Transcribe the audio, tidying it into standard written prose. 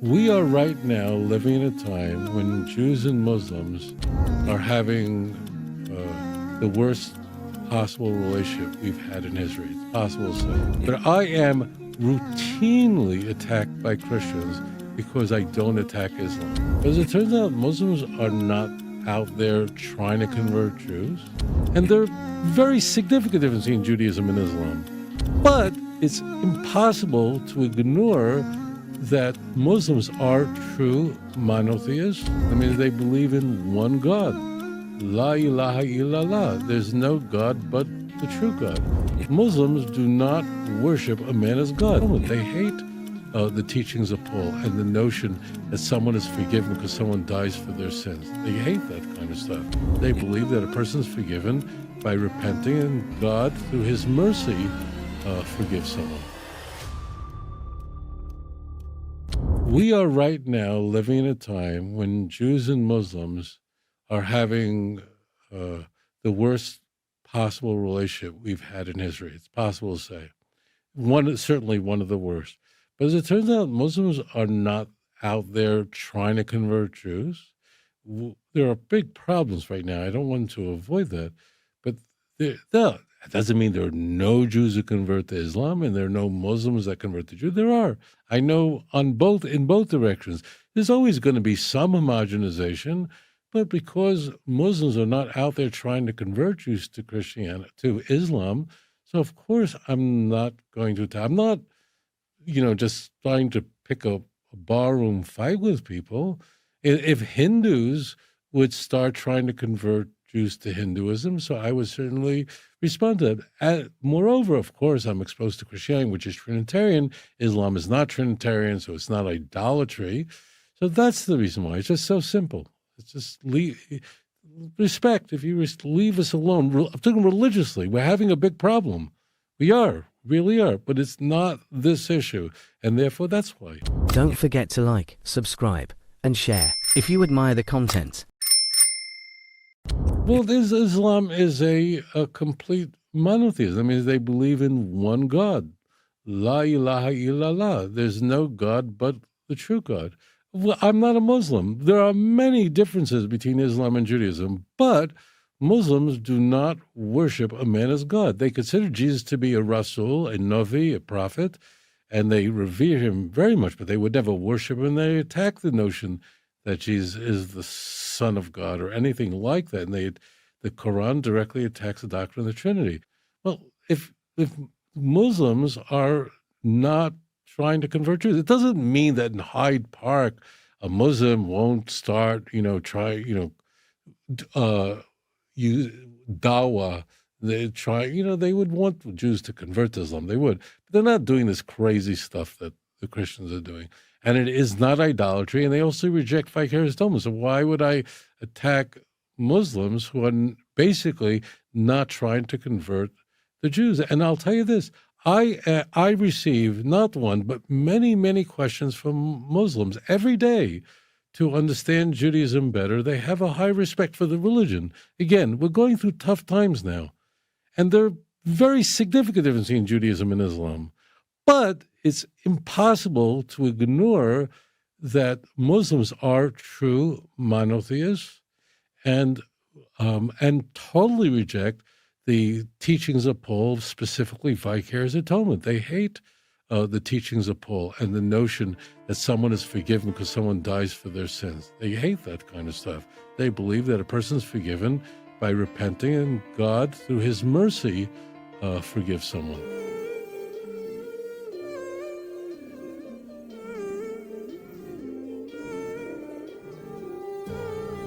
We are right now living in a time when Jews and Muslims are having the worst possible relationship we've had in history. It's possible to say. But I am routinely attacked by Christians because I don't attack Islam. As it turns out, Muslims are not out there trying to convert Jews. And there are very significant differences between Judaism and Islam. But it's impossible to ignore that Muslims are true monotheists. I mean, they believe in one God. La ilaha illallah. There's no God but the true God. Muslims do not worship a man as God. They hate the teachings of Paul and the notion that someone is forgiven because someone dies for their sins. They hate that kind of stuff. They believe that a person is forgiven by repenting and God, through his mercy, forgives someone. We are right now living in a time when Jews and Muslims are having the worst possible relationship we've had in history. It's possible to say. Certainly one of the worst. But as it turns out, Muslims are not out there trying to convert Jews. There are big problems right now. I don't want to avoid that. But that doesn't mean there are no Jews who convert to Islam and there are no Muslims that convert to Jews. There are. I know in both directions. There's always going to be some homogenization, but because Muslims are not out there trying to convert Jews to Christianity, to Islam, so of course I'm not going to. I'm not, just trying to pick a barroom fight with people. If Hindus would start trying to convert Jews to Hinduism, so I would certainly respond to that. Moreover, of course, I'm exposed to Christianity, which is Trinitarian. Islam is not Trinitarian, so it's not idolatry. So that's the reason why. It's just so simple. It's just respect. If you leave us alone, I'm talking religiously, we're having a big problem. We really are, but it's not this issue, and therefore that's why. Don't forget to like, subscribe, and share if you admire the content. Well, Islam is a complete monotheism. I mean, they believe in one God. La ilaha illallah. There's no God but the true God. Well, I'm not a Muslim. There are many differences between Islam and Judaism, but Muslims do not worship a man as God. They consider Jesus to be a Rasul, a Navi, a prophet, and they revere him very much, but they would never worship him. They attack the notion that Jesus is the Son of God or anything like that. And the Quran directly attacks the doctrine of the Trinity. Well, if Muslims are not trying to convert Jews, it doesn't mean that in Hyde Park a Muslim won't start, dawah. They would want Jews to convert to Islam. They would, but they're not doing this crazy stuff that the Christians are doing. And it is not idolatry, and they also reject vicarious atonement. So why would I attack Muslims who are basically not trying to convert the Jews? And I'll tell you this, I receive not one, but many, many questions from Muslims every day to understand Judaism better. They have a high respect for the religion. Again, we're going through tough times now, and there are very significant differences between Judaism and Islam. But it's impossible to ignore that Muslims are true monotheists and totally reject the teachings of Paul, specifically vicarious atonement. They hate the teachings of Paul and the notion that someone is forgiven because someone dies for their sins. They hate that kind of stuff. They believe that a person is forgiven by repenting and God, through his mercy, forgives someone.